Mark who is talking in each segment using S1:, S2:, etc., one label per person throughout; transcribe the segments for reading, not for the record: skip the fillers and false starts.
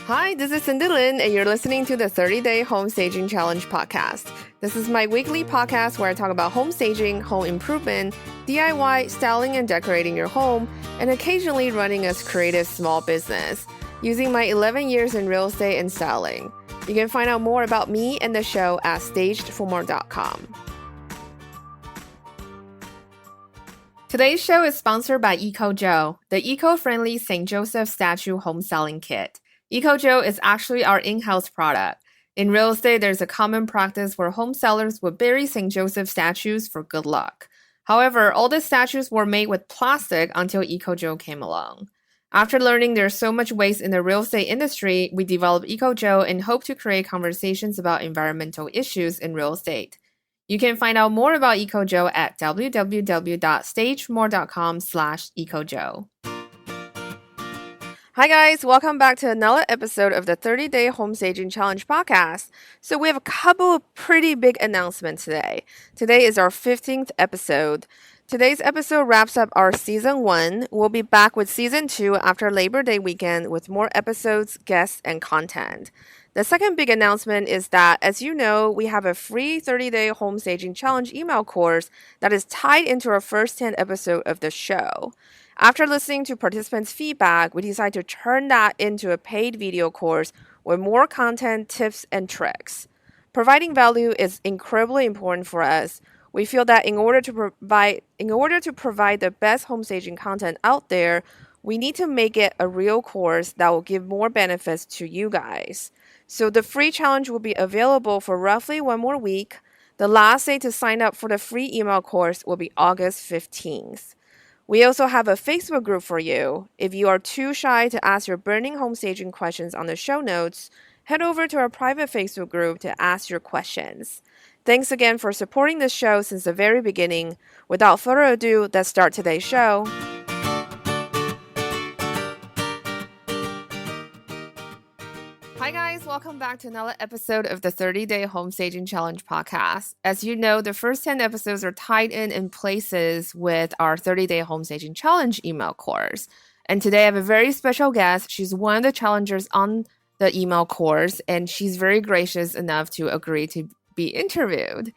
S1: Hi, this is Cindy Lin, and you're listening to the 30-Day Home Staging Challenge podcast. This is my weekly podcast where I talk about home staging, home improvement, DIY, styling and decorating your home, and occasionally running a creative small business, using my 11 years in real estate and styling. You can find out more about me and the show at stagedformore.com. Today's show is sponsored by EcoJo, the eco-friendly St. Joseph statue home styling kit. EcoJo is actually our in-house product. In real estate, there's a common practice where home sellers would bury St. Joseph statues for good luck. However, all the statues were made with plastic until EcoJo came along. After learning there's so much waste in the real estate industry, we developed EcoJo and hope to create conversations about environmental issues in real estate. You can find out more about EcoJo at www.stagedformore.com/EcoJo. Hi guys, welcome back to another episode of the 30-Day Home Staging Challenge podcast. So we have a couple of pretty big announcements today. Today is our 15th episode. Today's episode wraps up our season 1. We'll be back with season 2 after Labor Day weekend with more episodes, guests, and content. The second big announcement is that, as you know, we have a free 30-Day Home Staging Challenge email course that is tied into our first 10 episode of the show. After listening to participants' feedback, we decided to turn that into a paid video course with more content, tips, and tricks. Providing value is incredibly important for us. We feel that in order to provide the best home staging content out there, we need to make it a real course that will give more benefits to you guys. So the free challenge will be available for roughly 1 more week. The last day to sign up for the free email course will be August 15th. We also have a Facebook group for you. If you are too shy to ask your burning home staging questions on the show notes, head over to our private Facebook group to ask your questions. Thanks again for supporting this show since the very beginning. Without further ado, let's start today's show. Hi guys, welcome back to another episode of the 30-Day Home Staging Challenge podcast. As you know, the first 10 episodes are tied in places with our 30-Day Home Staging Challenge email course. And today I have a very special guest. She's one of the challengers on the email course, and she's very gracious enough to agree to be interviewed.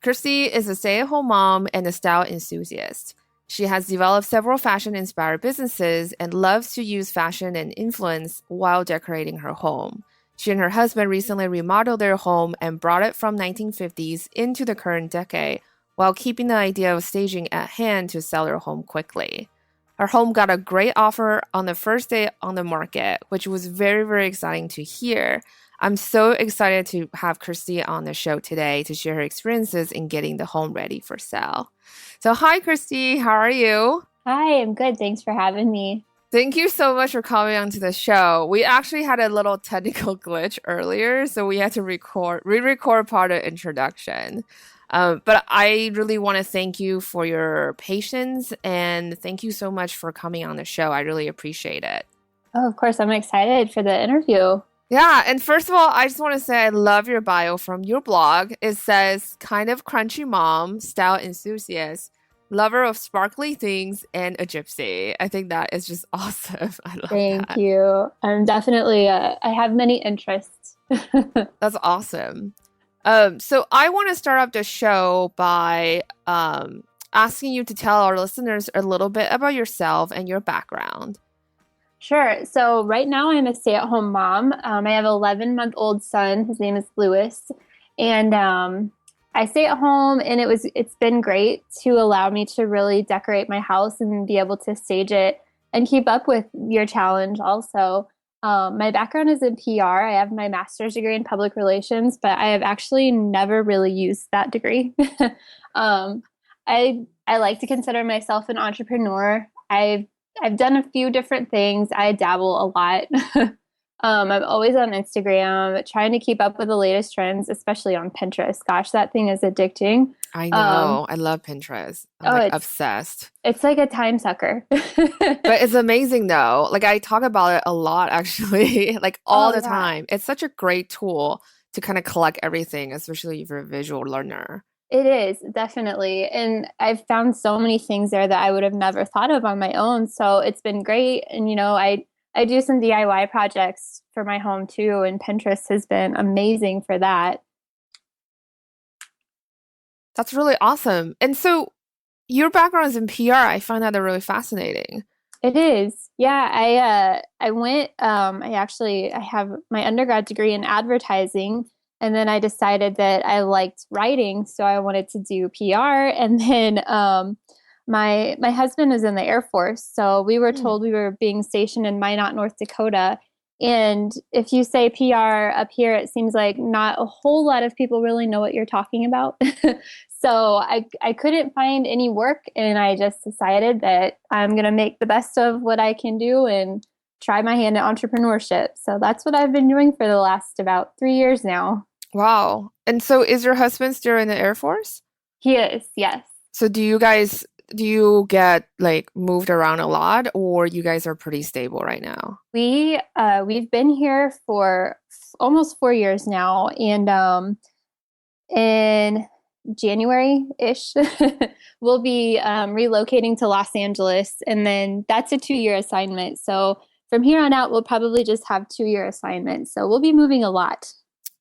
S1: Kirstie is a stay-at-home mom and a style enthusiast. She has developed several fashion-inspired businesses and loves to use fashion and influence while decorating her home. She and her husband recently remodeled their home and brought it from 1950s into the current decade while keeping the idea of staging at hand to sell their home quickly. Her home got a great offer on the first day on the market, which was very, very exciting to hear. I'm so excited to have Kirstie on the show today to share her experiences in getting the home ready for sale. So hi, Kirstie. How are you?
S2: Hi, I'm good. Thanks for having me.
S1: Thank you so much for coming onto the show. We actually had a little technical glitch earlier, so we had to re-record part of the introduction. But I really want to thank you for your patience, and thank you so much for coming on the show. I really appreciate it.
S2: Oh, of course. I'm excited for the interview.
S1: Yeah, and first of all, I just want to say I love your bio from your blog. It says, kind of crunchy mom, style enthusiast, lover of sparkly things, and a gypsy. I think that is just awesome. I love
S2: Thank
S1: that.
S2: you. I'm definitely, I have many interests.
S1: That's awesome. So I want to start up the show by asking you to tell our listeners a little bit about yourself and your background.
S2: Sure. So right now I'm a stay-at-home mom. I have an 11-month-old son. His name is Lewis. And I stay at home, and it's been great to allow me to really decorate my house and be able to stage it and keep up with your challenge also. My background is in PR. I have my master's degree in public relations, but I have actually never really used that degree. I like to consider myself an entrepreneur. I've done a few different things. I dabble a lot. I'm always on Instagram, trying to keep up with the latest trends, especially on Pinterest. Gosh, that thing is addicting.
S1: I know. I love Pinterest. I'm obsessed.
S2: It's like a time sucker.
S1: But it's amazing though. Like I talk about it a lot actually, like all the time. It's such a great tool to kind of collect everything, especially if you're a visual learner.
S2: It is, definitely. And I've found so many things there that I would have never thought of on my own. So it's been great. And, you know, I I do some DIY projects for my home too, and Pinterest has been amazing for that.
S1: That's really awesome. And so your background is in PR. I find that really fascinating.
S2: It is. Yeah, I went I have my undergrad degree in advertising, and then I decided that I liked writing, so I wanted to do PR. And then my husband is in the Air Force, so we were
S1: Hmm.
S2: told we were being stationed in Minot, North Dakota. And if you say PR up here, it seems like not a whole lot of people really know what you're talking about. So I couldn't find any work, and I just decided that I'm going to make the best of what I can do and try my hand at entrepreneurship. So that's what I've been doing for the last about 3 years now.
S1: Wow. And so is your husband still in the Air Force?
S2: He is, yes.
S1: So do you get like moved around a lot or you guys are pretty stable right now?
S2: We've been here for almost 4 years now, and in January-ish, we'll be relocating to Los Angeles, and then that's a 2 year assignment. So from here on out, we'll probably just have 2 year assignments. So we'll be moving a lot.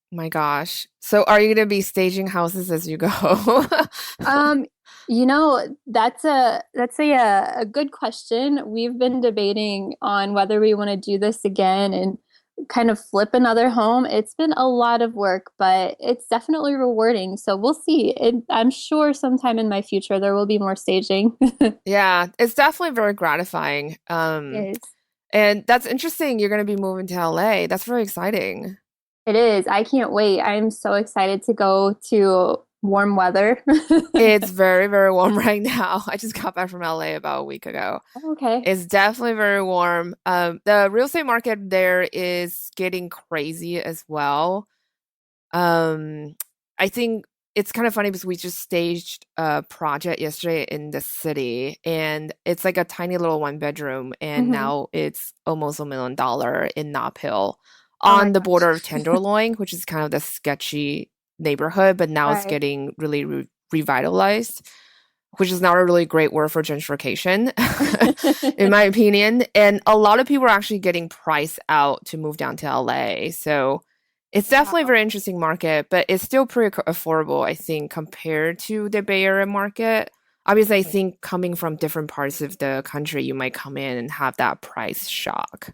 S1: My gosh. So are you going to be staging houses as you go?
S2: Um, that's a good question. We've been debating on whether we want to do this again and kind of flip another home. It's been a lot of work, but it's definitely rewarding. So we'll see. I'm sure sometime in my future there will be more staging.
S1: Yeah, it's definitely very gratifying.
S2: It
S1: And that's interesting. You're going to be moving to LA. That's very exciting.
S2: it is. I can't wait. I'm so excited to go to warm weather.
S1: It's very, very warm right now. I just got back from LA about a week ago.
S2: Okay.
S1: It's definitely very warm. The real estate market there is getting crazy as well. Um, I think it's kind of funny because we just staged a project yesterday in the city, and it's like a tiny little one bedroom, and
S2: Hmm.
S1: now it's almost $1 million in Nob Hill
S2: Oh my
S1: on the
S2: gosh.
S1: border of Tenderloin, which is kind of the sketchy neighborhood, but now it's
S2: Right.
S1: getting really revitalized, which is not a really great word for gentrification, in my opinion. And a lot of people are actually getting priced out to move down to LA. So it's definitely a
S2: Wow.
S1: very interesting market, but it's still pretty affordable, I think, compared to the Bay Area market. Obviously, I think coming from different parts of the country, you might come in and have that price shock.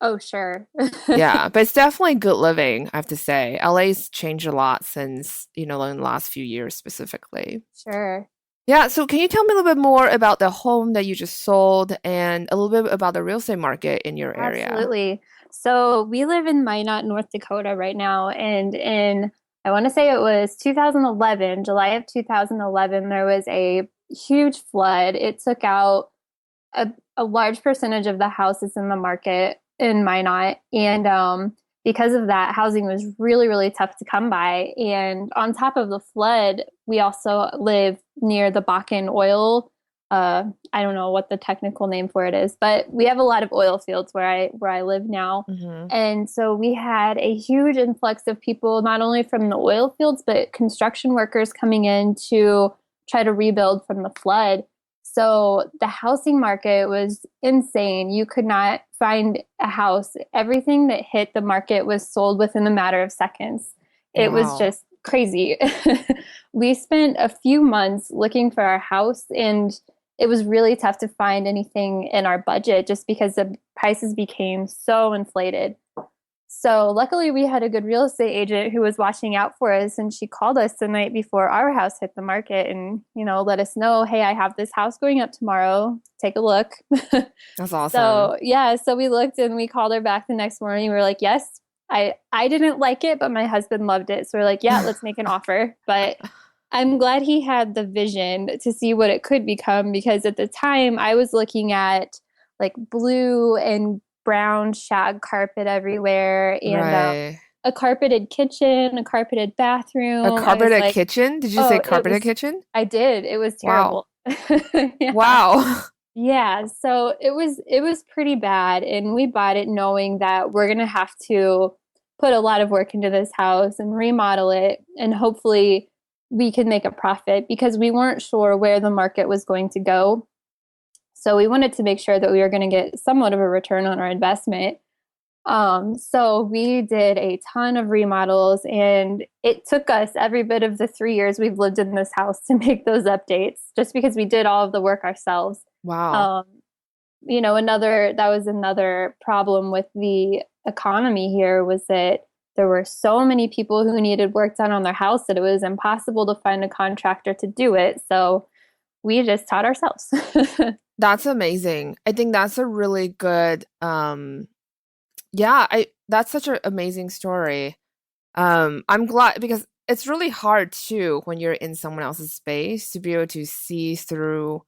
S2: Oh, sure.
S1: Yeah, but it's definitely good living, I have to say. LA's changed a lot since, in the last few years specifically.
S2: Sure.
S1: Yeah, so can you tell me a little bit more about the home that you just sold and a little bit about the real estate market in your area?
S2: Absolutely. So we live in Minot, North Dakota right now, and I want to say it was 2011, July of 2011, there was a huge flood. It took out a large percentage of the houses in the market in Minot. And because of that, housing was really, really tough to come by. And on top of the flood, we also live near the Bakken oil. I don't know what the technical name for it is, but we have a lot of oil fields where I live now.
S1: Hmm.
S2: And so we had a huge influx of people, not only from the oil fields, but construction workers coming in to try to rebuild from the flood. So the housing market was insane. You could not find a house. Everything that hit the market was sold within a matter of seconds. It was
S1: Wow.
S2: just crazy. We spent a few months looking for our house, and it was really tough to find anything in our budget just because the prices became so inflated. So luckily we had a good real estate agent who was watching out for us, and she called us the night before our house hit the market and, let us know, hey, I have this house going up tomorrow. Take a look.
S1: That's awesome.
S2: So yeah, so we looked and we called her back the next morning. We were like, yes, I didn't like it, but my husband loved it. So we're like, yeah, let's make an offer. But I'm glad he had the vision to see what it could become, because at the time I was looking at like blue and brown shag carpet everywhere, and
S1: Right.
S2: a carpeted kitchen, a carpeted
S1: A
S2: bathroom. I was
S1: carpeted
S2: like,
S1: kitchen? Did you say
S2: oh, it
S1: carpeted
S2: was,
S1: kitchen?
S2: I did. It was
S1: Wow.
S2: terrible. Yeah.
S1: Wow.
S2: Yeah, so it was pretty bad, and we bought it knowing that we're gonna have to put a lot of work into this house and remodel it, and hopefully we could make a profit because we weren't sure where the market was going to go. So we wanted to make sure that we were going to get somewhat of a return on our investment. So we did a ton of remodels, and it took us every bit of the 3 years we've lived in this house to make those updates, just because we did all of the work ourselves.
S1: Wow.
S2: Um, that was another problem with the economy here, was that there were so many people who needed work done on their house that it was impossible to find a contractor to do it. So we just taught ourselves.
S1: That's amazing. I think that's a really good yeah, I that's such an amazing story. I'm glad because it's really hard too when you're in someone else's space to be able to see through,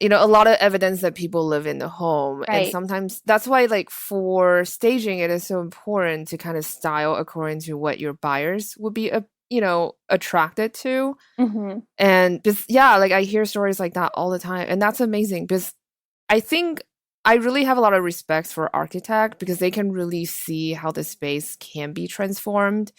S1: a lot of evidence that people live in the home. And
S2: Right.
S1: sometimes that's why, like, for staging, it is so important to kind of style according to what your buyers would be, attracted to.
S2: Hmm.
S1: And just, yeah, like I hear stories like that all the time. And that's amazing because I think I really have a lot of respect for architect because they can really see how the space can be transformed.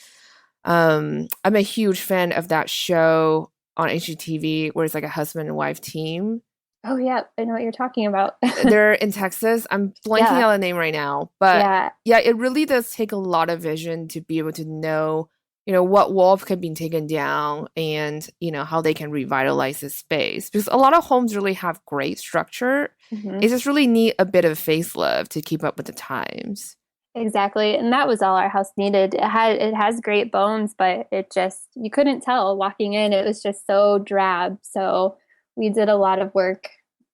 S1: I'm a huge fan of that show on HGTV where it's like a husband and wife team.
S2: Oh, yeah, I know what you're talking about.
S1: They're in Texas. I'm blanking
S2: Yeah,
S1: out the name right now, but
S2: yeah,
S1: yeah, it really does take a lot of vision to be able to know, what walls can be taken down and, how they can revitalize the space. Because a lot of homes really have great structure.
S2: hmm
S1: It just really need a bit of facelift to keep up with the times.
S2: exactly. And that was all our house needed. It has great bones, but it just you couldn't tell walking in. It was just so drab. So we did a lot of work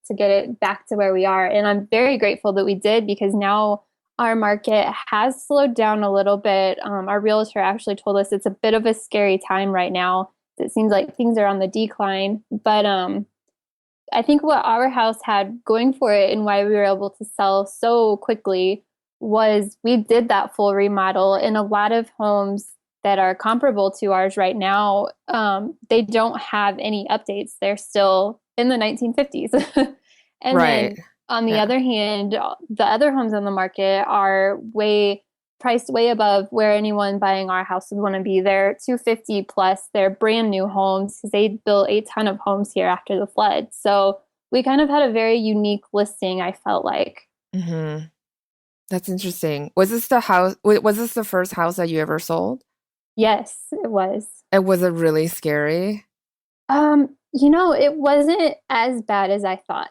S2: to get it back to where we are. And I'm very grateful that we did, because now our market has slowed down a little bit. Our realtor actually told us it's a bit of a scary time right now. It seems like things are on the decline. But I think what our house had going for it and why we were able to sell so quickly was we did that full remodel. In a lot of homes that are comparable to ours right now, they don't have any updates. They're still in the 1950s. And
S1: Right.
S2: then on the
S1: Yeah.
S2: other hand, the other homes on the market are way priced way above where anyone buying our house would want to be. They're 250 plus. They're brand new homes because they built a ton of homes here after the flood. So we kind of had a very unique listing, I felt like.
S1: hmm That's interesting. Was this the house? Was this the first house that you ever sold?
S2: Yes, it was.
S1: And was it really scary?
S2: It wasn't as bad as I thought.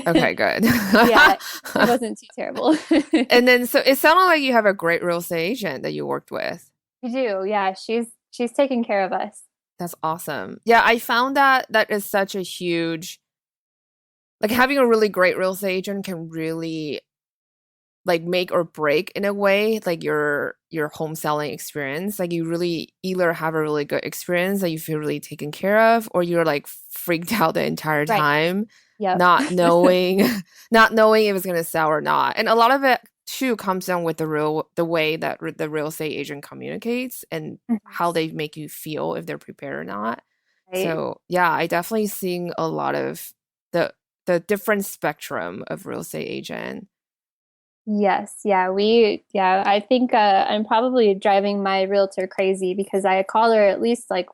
S1: Okay, good.
S2: Yeah, it wasn't too terrible.
S1: And then, so it sounded like you have a great real estate agent that you worked with.
S2: We do. Yeah, she's taking care of us.
S1: That's awesome. Yeah, I found that is such a huge, like having a really great real estate agent can really like make or break in a way, like your home selling experience. Like you really either have a really good experience that you feel really taken care of, or you're like freaked out the entire
S2: Right.
S1: time,
S2: Yep.
S1: not knowing not knowing if it's gonna sell or not. And a lot of it too comes down with the way that the real estate agent communicates and how they make you feel if they're prepared or not.
S2: Right.
S1: So yeah, I definitely seeing a lot of the different spectrum of real estate agent.
S2: Yes, I think I'm probably driving my realtor crazy because I call her at least like,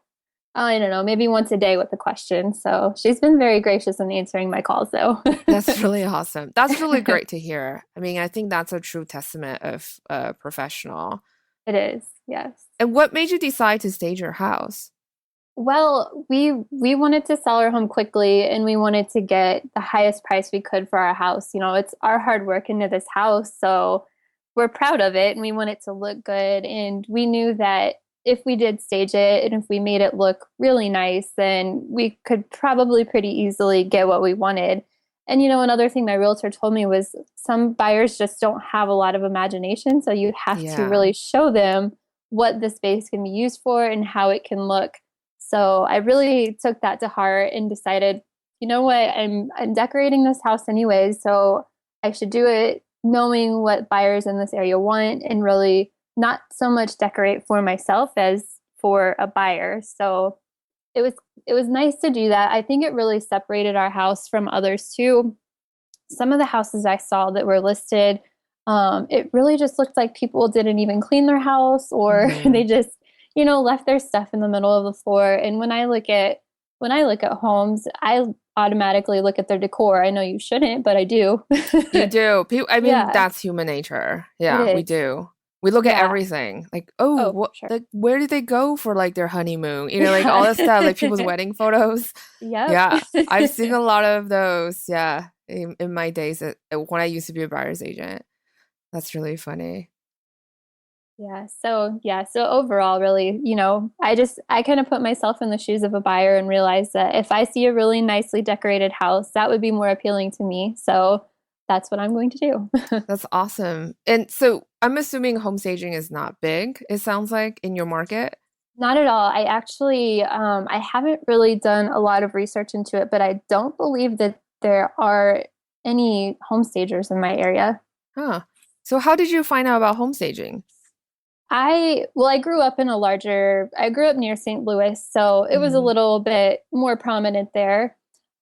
S2: I don't know, maybe once a day with a question. So she's been very gracious in answering my calls, though.
S1: That's really awesome. That's really great to hear. I mean, I think that's a true testament of a professional.
S2: It is, yes.
S1: And what made you decide to stage your house?
S2: Well, we wanted to sell our home quickly, and we wanted to get the highest price we could for our house. It's our hard work into this house, so we're proud of it and we want it to look good. And we knew that if we did stage it and if we made it look really nice, then we could probably pretty easily get what we wanted. And another thing my realtor told me was some buyers just don't have a lot of imagination, so you have to
S1: Yeah.
S2: really show them what the space can be used for and how it can look. So I really took that to heart and decided, you know what, I'm decorating this house anyway, so I should do it knowing what buyers in this area want and really not so much decorate for myself as for a buyer. So it was it was nice to do that. I think it really separated our house from others too. Some of the houses I saw that were listed, it really just looked like people didn't even clean their house, or
S1: hmm
S2: they just, left their stuff in the middle of the floor. And when I look at homes, automatically look at their decor. I know you shouldn't, but I do.
S1: You do. People, I mean,
S2: Yeah,
S1: that's human nature.
S2: it
S1: Yeah, we
S2: is.
S1: do. We look at
S2: Yeah.
S1: everything. Like, oh,
S2: Oh, for
S1: what
S2: sure.
S1: like where did they go for like their honeymoon? You know, like all
S2: Yeah.
S1: this stuff, like people's wedding photos.
S2: Yep.
S1: Yeah. I've seen a lot of those, yeah, in my days when I used to be a buyer's agent. That's really funny.
S2: So overall, really, I kind of put myself in the shoes of a buyer and realize that if I see a really nicely decorated house, that would be more appealing to me. So that's what I'm going to do.
S1: That's awesome. And so I'm assuming home staging is not big, it sounds like, in your market.
S2: Not at all. I actually, I haven't really done a lot of research into it, but I don't believe that there are any home stagers in my area.
S1: Huh. So how did you find out about home staging?
S2: I grew up near St. Louis, so it was a
S1: Mhm.
S2: little bit more prominent there.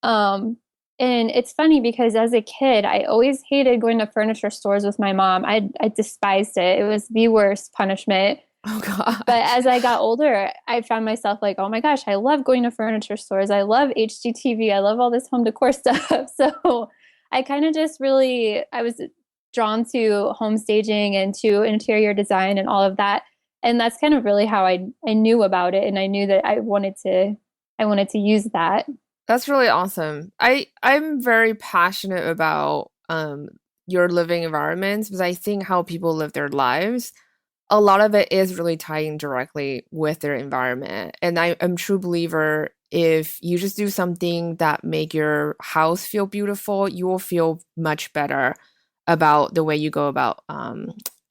S2: Um, and it's funny because as a kid, I always hated going to furniture stores with my mom. I despised it. It was the worst punishment.
S1: Oh
S2: But
S1: gosh.
S2: as I got older, I found myself like, oh my gosh, I love going to furniture stores. I love HGTV. I love all this home decor stuff. So I kind of just really, I was drawn to home staging and to interior design and all of that. And that's kind of really how I knew about it. And I knew that I wanted to use that.
S1: That's really awesome. I'm very passionate about your living environments because I think how people live their lives, a lot of it is really tying directly with their environment. And I'm a true believer if you just do something that make your house feel beautiful, you will feel much better about the way you go about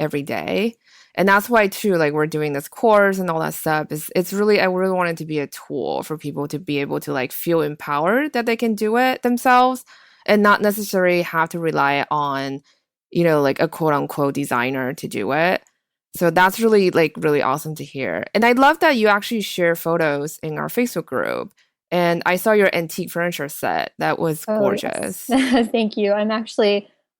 S1: every day. And that's why too, like we're doing this course and all that stuff is it's really I really want it to be a tool for people to be able to like feel empowered that they can do it themselves and not necessarily have to rely on, like a quote unquote designer to do it. So that's really like really awesome to hear. And I love that you actually share photos in our Facebook group. And I saw your antique furniture set. That was
S2: Oh, yes.
S1: gorgeous.
S2: Thank you.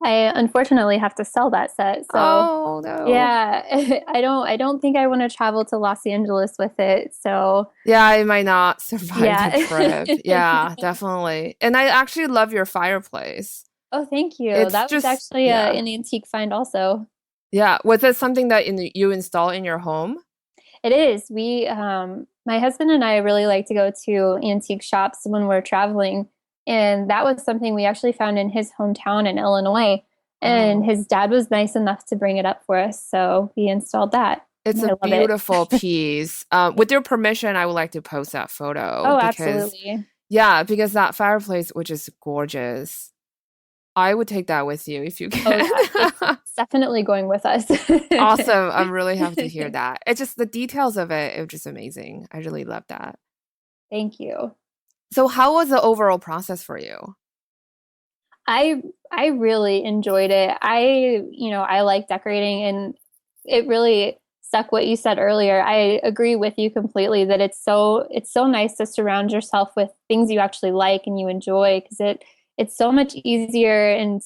S2: I unfortunately have to sell that set. So
S1: Oh no.
S2: yeah, I don't think I want to travel to Los Angeles with it. So
S1: Yeah, I might not survive the
S2: yeah.
S1: trip. Yeah, definitely. And I actually love your fireplace.
S2: Oh, thank you.
S1: It's
S2: That was
S1: just,
S2: actually
S1: yeah.
S2: an antique find also.
S1: Yeah. Was it something that you install in your home?
S2: It is. My husband and I really like to go to antique shops when we're traveling. And that was something we actually found in his hometown in Illinois. And
S1: Oh,
S2: his dad was nice enough to bring it up for us. So we installed that.
S1: it's
S2: And
S1: a
S2: I love it.
S1: beautiful piece. With your permission, I would like to post that photo
S2: Oh,
S1: because,
S2: absolutely.
S1: yeah, because that fireplace, which is gorgeous, I would take that with you if you
S2: Oh,
S1: can.
S2: yeah. It's definitely going with us.
S1: Awesome. I'm really happy to hear that. It's just the details of it, just amazing. I really love that.
S2: Thank you.
S1: So, how was the overall process for you?
S2: I really enjoyed it. I like decorating and it really stuck what you said earlier. I agree with you completely that it's so nice to surround yourself with things you actually like and you enjoy because it's so much easier and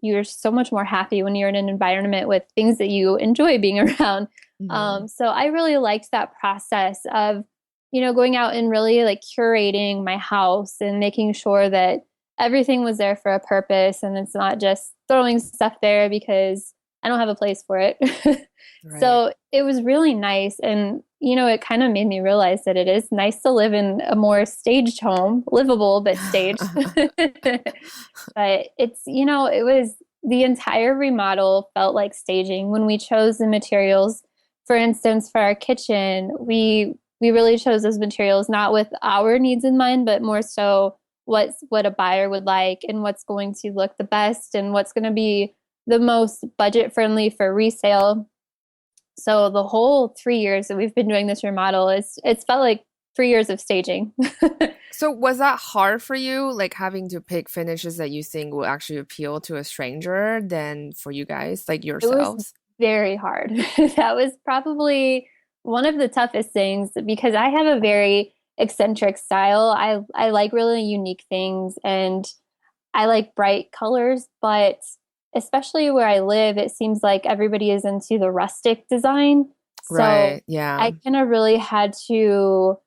S2: you're so much more happy when you're in an environment with things that you enjoy being around.
S1: Mhm.
S2: So I really liked that process of, going out and really like curating my house and making sure that everything was there for a purpose and it's not just throwing stuff there because I don't have a place for it.
S1: Right.
S2: So it was really nice. And, it kind of made me realize that it is nice to live in a more staged home, livable, but staged. But it was the entire remodel felt like staging when we chose the materials. For instance, for our kitchen, we really chose those materials not with our needs in mind, but more so what a buyer would like and what's going to look the best and what's going to be the most budget friendly for resale. So the whole 3 years that we've been doing this remodel is it's felt like 3 years of staging.
S1: So, was that hard for you, like having to pick finishes that you think will actually appeal to a stranger than for you guys, like
S2: It was
S1: yourselves?
S2: very hard. That was probably one of the toughest things because I have a very eccentric style. I like really unique things and I like bright colors, but especially where I live, it seems like everybody is into the rustic design. So
S1: Right. Yeah.
S2: I kind of really had to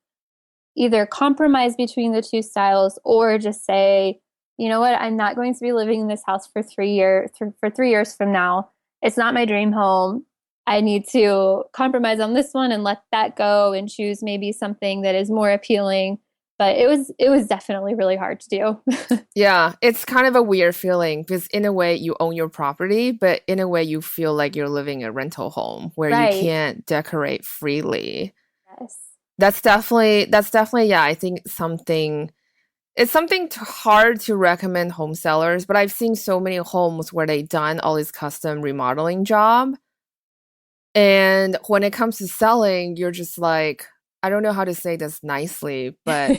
S2: either compromise between the two styles or just say, you know what, I'm not going to be living in this house for 3 years for 3 years from now. It's not my dream home. I need to compromise on this one and let that go and choose maybe something that is more appealing. But it was definitely really hard to do.
S1: Yeah, it's kind of a weird feeling because in a way you own your property, but in a way you feel like you're living in a rental home where you
S2: Right.
S1: can't decorate freely.
S2: Yes.
S1: That's definitely yeah, I think it's something hard to recommend home sellers, but I've seen so many homes where they've done all this custom remodeling job. And when it comes to selling, you're just like, I don't know how to say this nicely, but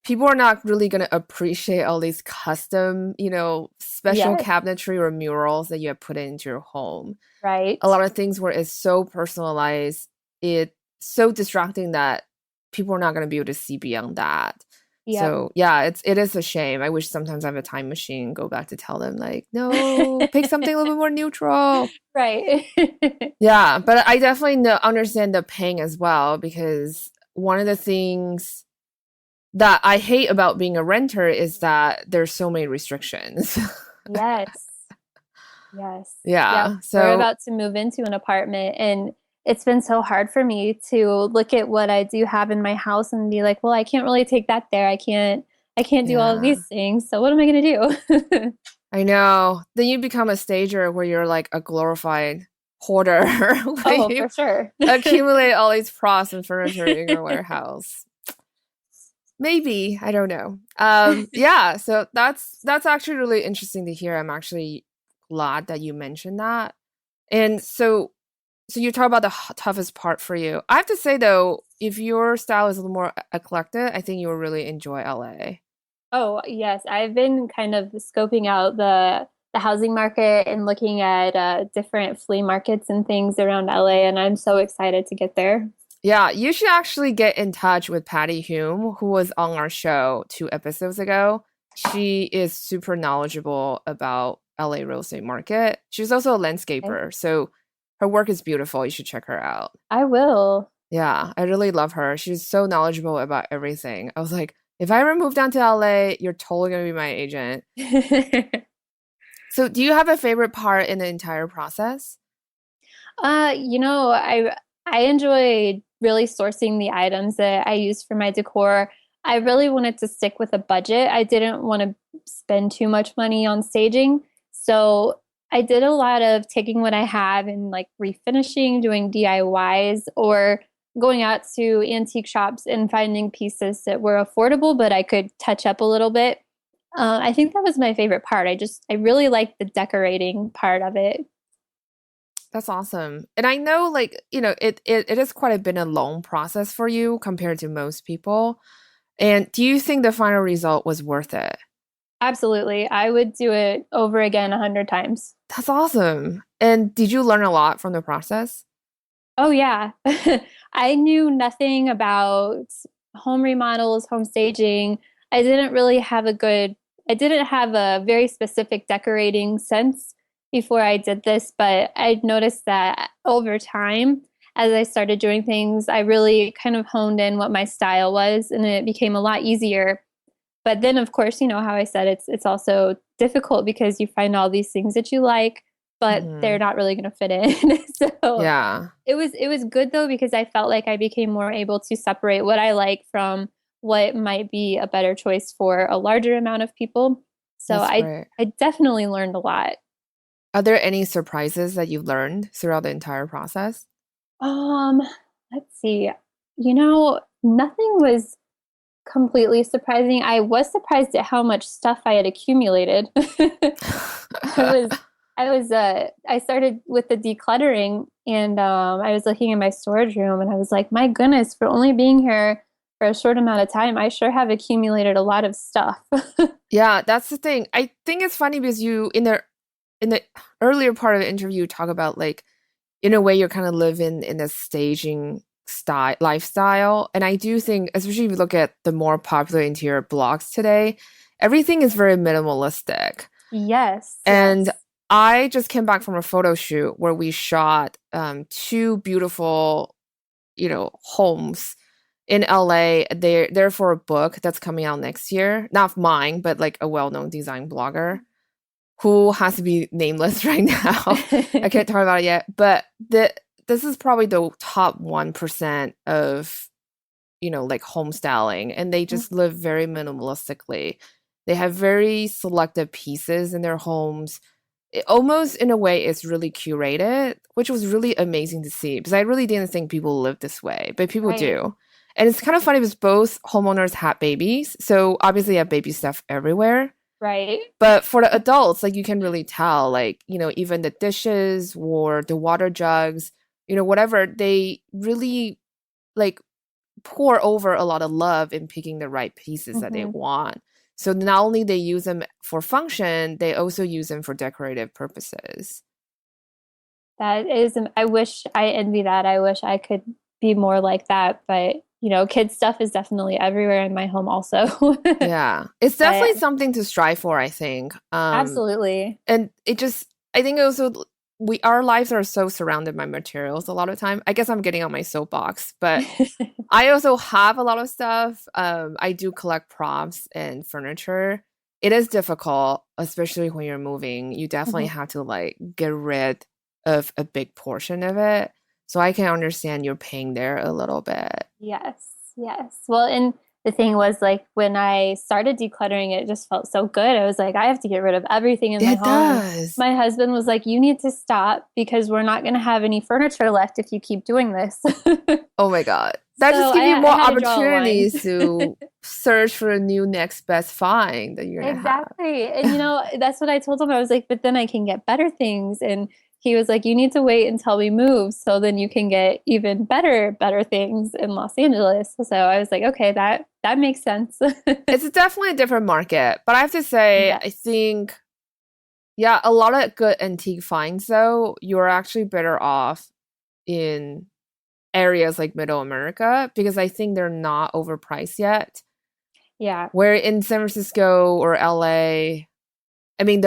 S1: people are not really going to appreciate all these custom, special
S2: Yes.
S1: cabinetry or murals that you have put into your home.
S2: Right.
S1: A lot of things where it's so personalized, it's so distracting that people are not going to be able to see beyond that.
S2: Yep.
S1: So yeah, it is a shame. I wish sometimes I have a time machine and go back to tell them like, no, pick something a little bit more neutral.
S2: Right.
S1: Yeah, but I definitely understand the pain as well because one of the things that I hate about being a renter is that there's so many restrictions.
S2: Yes. Yes. Yep.
S1: Yeah.
S2: We're
S1: So,
S2: about to move into an apartment and it's been so hard for me to look at what I do have in my house and be like, well, I can't really take that there. I can't do all of
S1: yeah.
S2: these things. So what am I going to do?
S1: I know. Then you become a stager where you're like a glorified hoarder where
S2: Oh,
S1: you
S2: for sure.
S1: accumulate all these props and furniture in your warehouse. Maybe, I don't know. Yeah, so that's actually really interesting to hear. I'm actually glad that you mentioned that. And so you talk about the toughest part for you. I have to say though, if your style is a little more eclectic, I think you will really enjoy LA.
S2: Oh, yes. I've been kind of scoping out the housing market and looking at different flea markets and things around LA, and I'm so excited to get there.
S1: Yeah, you should actually get in touch with Patty Hume, who was on our show 2 episodes ago. She is super knowledgeable about LA real estate market. She's also a
S2: Okay.
S1: landscaper, so her work is beautiful. You should check her out.
S2: I will.
S1: Yeah, I really love her. She's so knowledgeable about everything. I was like, if I ever move down to LA, you're totally gonna be my agent. So, do you have a favorite part in the entire process?
S2: I enjoy really sourcing the items that I use for my decor. I really wanted to stick with a budget. I didn't want to spend too much money on staging. So I did a lot of taking what I have and like refinishing, doing DIYs, or going out to antique shops and finding pieces that were affordable, but I could touch up a little bit. I think that was my favorite part. I really liked the decorating part of it.
S1: That's awesome. And I know like, it has quite been a long process for you compared to most people. And do you think the final result was worth it?
S2: Absolutely. I would do it over again 100 times.
S1: That's awesome. And did you learn a lot from the process?
S2: Oh, yeah. I knew nothing about home remodels, home staging. I didn't have a very specific decorating sense before I did this, but I noticed that over time, as I started doing things, I really kind of honed in what my style was, and it became a lot easier. But then, of course, you know how I said it's also difficult because you find all these things that you like, but they're
S1: Hmm.
S2: not really going to fit in. So
S1: Yeah,
S2: it was good though because I felt like I became more able to separate what I like from what might be a better choice for a larger amount of people. So
S1: that's
S2: I
S1: great.
S2: I definitely learned a lot.
S1: Are there any surprises that you've learned throughout the entire process?
S2: Um, let's see. Nothing was completely surprising. I was surprised at how much stuff I had accumulated. I was I started with the decluttering and I was looking in my storage room and I was like, my goodness, for only being here for a short amount of time, I sure have accumulated a lot of stuff.
S1: Yeah, that's the thing. I think it's funny because you in the earlier part of the interview you talk about like in a way you're kind of living in a staging style lifestyle. And I do think, especially if you look at the more popular interior blogs today, everything is very minimalistic.
S2: Yes,
S1: And
S2: yes.
S1: I just came back from a photo shoot where we shot two beautiful, homes in LA, they're for a book that's coming out next year. Not mine, but like a well-known design blogger who has to be nameless right now. I can't talk about it yet, but this is probably the top 1% of, like home styling, and they just live very minimalistically. They have very selective pieces in their homes. It, almost in a way, it's really curated, which was really amazing to see because I really didn't think people live this way, but people
S2: Right,
S1: do. And it's kind of funny because both homeowners had babies, so obviously have baby stuff everywhere.
S2: right.
S1: But for the adults, like you can really tell, like, even the dishes or the water jugs, whatever, they really like pour over a lot of love in picking the right pieces that they
S2: Hmm.
S1: want. So not only they use them for function, they also use them for decorative purposes.
S2: That is, I wish I envy that. I wish I could be more like that. But, kids' stuff is definitely everywhere in my home also.
S1: Yeah. It's definitely
S2: But
S1: something to strive for, I think.
S2: absolutely.
S1: And it just, I think also our lives are so surrounded by materials a lot of time. I guess I'm getting on my soapbox, but I also have a lot of stuff. I do collect props and furniture. It is difficult, especially when you're moving. You definitely
S2: Mhm.
S1: have to like get rid of a big portion of it. So I can understand your pain there a little bit.
S2: Yes, yes. Well, and the thing was, like, when I started decluttering, it just felt so good. I was like, I have to get rid of everything in my
S1: It
S2: home. And
S1: does.
S2: my husband was like, you need to stop because we're not going to have any furniture left if you keep doing this.
S1: Oh my God. That just
S2: So
S1: gives you
S2: I
S1: more
S2: had to draw a line.
S1: opportunities to search for a new next best find that you're gonna have.
S2: Exactly. And that's what I told him. I was like, but then I can get better things. And he was like, you need to wait until we move so then you can get even better things in Los Angeles. So I was like, okay, that makes sense.
S1: It's definitely a different market, but I have to say, I
S2: Yes.
S1: think, yeah, a lot of good antique finds though, you're actually better off in areas like Middle America because I think they're not overpriced yet.
S2: Yeah.
S1: Where in San Francisco or LA, I mean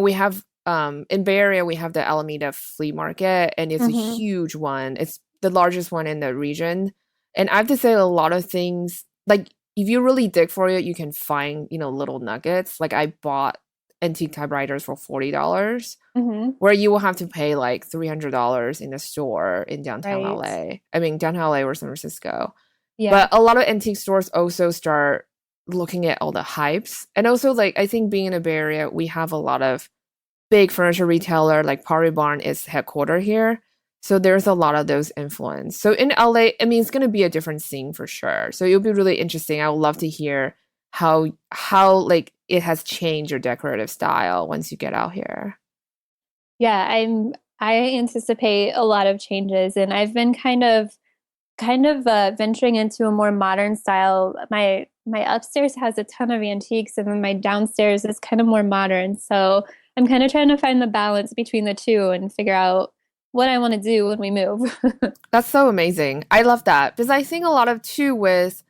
S1: we have in Bay Area we have the Alameda Flea Market and it's a
S2: Hmm.
S1: huge one. It's the largest one in the region. And I have to say a lot of things like if you really dig for it, you can find, little nuggets. Like I bought antique typewriters for $40
S2: Hmm.
S1: where you will have to pay like $300 in a store in downtown
S2: Right.
S1: LA. I mean, downtown LA or San Francisco.
S2: Yeah.
S1: But a lot of antique stores also start looking at all the hypes. And also, like, I think being in a Bay Area, we have a lot of big furniture retailer, like Pottery Barn is headquartered here. So there's a lot of those influence. So in LA, I mean, it's going to be a different scene for sure. So it'll be really interesting. I would love to hear how like it has changed your decorative style once you get out here.
S2: Yeah. I anticipate a lot of changes and I've been kind of venturing into a more modern style. My upstairs has a ton of antiques, and then my downstairs is kind of more modern. So I'm kind of trying to find the balance between the two and figure out what I want to do when we move.
S1: That's so amazing. I love that because I think a lot of too with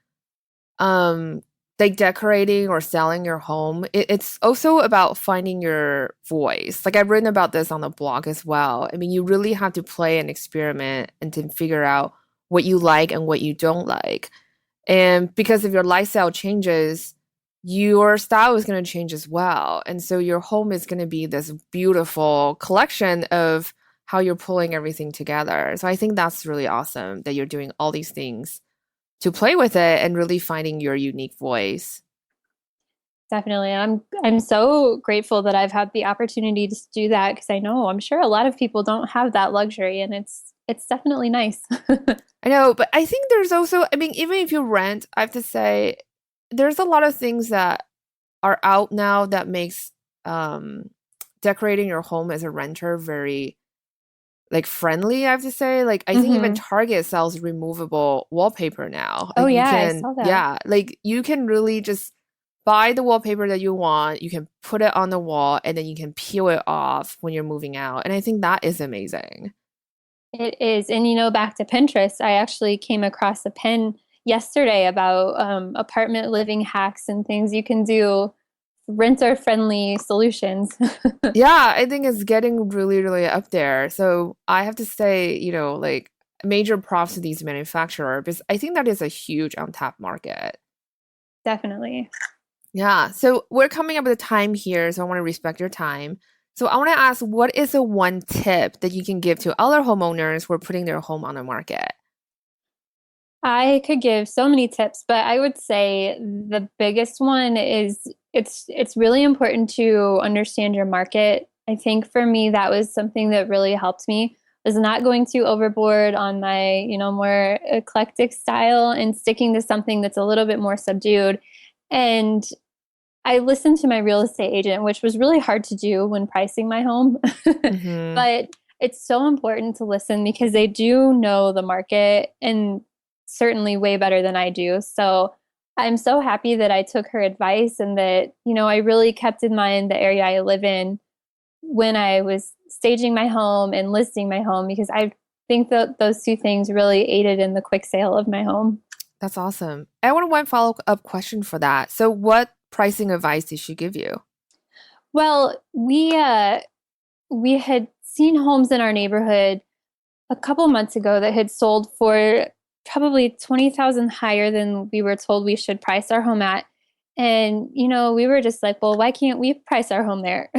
S1: um like decorating or selling your home, it's also about finding your voice. Like I've written about this on the blog as well. I mean, you really have to play and experiment and to figure out what you like and what you don't like. And because if your lifestyle changes, your style is going to change as well. And so your home is going to be this beautiful collection of how you're pulling everything together. So I think that's really awesome that you're doing all these things to play with it and really finding your unique voice.
S2: Definitely. I'm so grateful that I've had the opportunity to do that because I'm sure a lot of people don't have that luxury and it's definitely nice.
S1: I know, but I think there's also, I mean, even if you rent, I have to say, there's a lot of things that are out now that makes um, decorating your home as a renter very like friendly, I have to say. Like I think even
S2: Hmm.
S1: Target sells removable wallpaper now.
S2: Oh
S1: Like you
S2: yeah, I
S1: can,
S2: saw that.
S1: yeah, like you can really just buy the wallpaper that you want, you can put it on the wall, and then you can peel it off when you're moving out. And I think that is amazing.
S2: It is. And back to Pinterest, I actually came across a pin yesterday about apartment living hacks and things you can do, renter friendly solutions.
S1: Yeah, I think it's getting really, really up there. So I have to say, like major props to these manufacturers because I think that is a huge untapped market.
S2: Definitely.
S1: Yeah. So we're coming up with a time here, so I want to respect your time. So I want to ask, what is the one tip that you can give to other homeowners who are putting their home on the market?
S2: I could give so many tips, but I would say the biggest one is it's really important to understand your market. I think for me that was something that really helped me was not going too overboard on my, more eclectic style and sticking to something that's a little bit more subdued. And I listened to my real estate agent, which was really hard to do when pricing my home.
S1: Mm-hmm.
S2: But it's so important to listen because they do know the market and certainly way better than I do. So I'm so happy that I took her advice and that, I really kept in mind the area I live in when I was staging my home and listing my home because I think that those two things really aided in the quick sale of my home.
S1: That's awesome. I want one follow-up question for that. So what pricing advice did she give you?
S2: Well, we had seen homes in our neighborhood a couple months ago that had sold for probably 20,000 higher than we were told we should price our home at. And, we were just like, well, why can't we price our home there?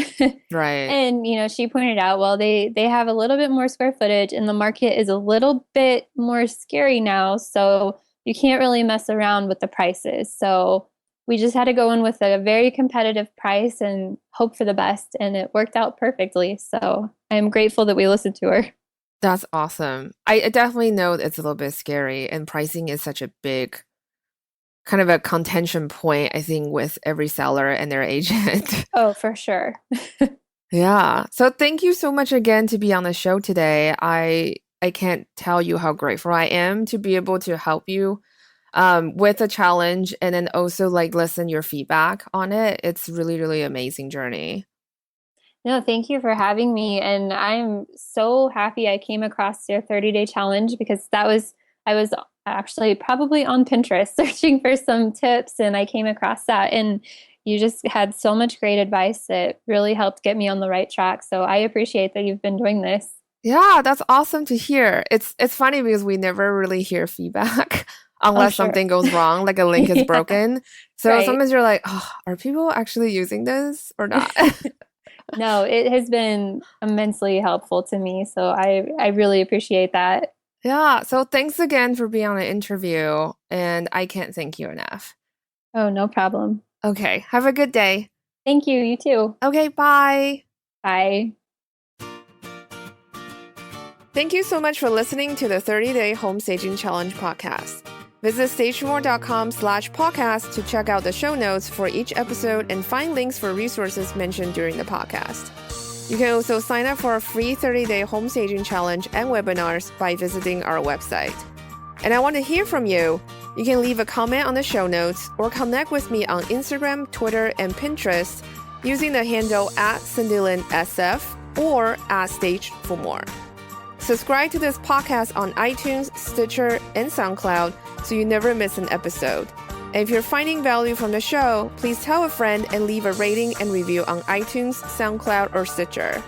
S1: Right.
S2: And, she pointed out, well, they have a little bit more square footage and the market is a little bit more scary now. So you can't really mess around with the prices. So we just had to go in with a very competitive price and hope for the best. And it worked out perfectly. So I'm grateful that we listened to her.
S1: That's awesome. I definitely know it's a little bit scary, and pricing is such a big kind of a contention point, I think, with every seller and their agent.
S2: Oh, for sure.
S1: Yeah. So thank you so much again to be on the show today. I can't tell you how grateful I am to be able to help you with the challenge and then also like listen your feedback on it. It's really, really amazing journey.
S2: No, thank you for having me. And I'm so happy I came across your 30-day challenge because I was actually probably on Pinterest searching for some tips and I came across that. And you just had so much great advice that really helped get me on the right track. So I appreciate that you've been doing this.
S1: Yeah, that's awesome to hear. It's funny because we never really hear feedback
S2: Oh,
S1: unless
S2: sure.
S1: something goes wrong, like a link is
S2: Yeah,
S1: broken. So
S2: right.
S1: sometimes you're like, oh, are people actually using this or not?
S2: No, it has been immensely helpful to me. So I really appreciate that.
S1: Yeah, so thanks again for being on the interview, and I can't thank you enough.
S2: Oh, no problem.
S1: Okay, have a good day.
S2: Thank you. You too.
S1: Okay, bye.
S2: Bye.
S1: Thank you so much for listening to the 30-Day Home Staging Challenge podcast. Visit stagemore.com/podcast to check out the show notes for each episode and find links for resources mentioned during the podcast. You can also sign up for a free 30-day home staging challenge and webinars by visiting our website. And I want to hear from you. You can leave a comment on the show notes or connect with me on Instagram, Twitter, and Pinterest using the handle @CindyLynSF or @StageForMore. Subscribe to this podcast on iTunes, Stitcher, and SoundCloud so you never miss an episode. And if you're finding value from the show, please tell a friend and leave a rating and review on iTunes, SoundCloud, or Stitcher.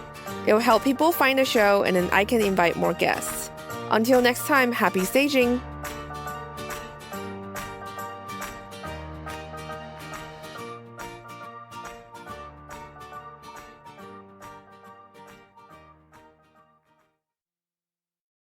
S1: It will help people find the show and then I can invite more guests. Until next time, happy staging!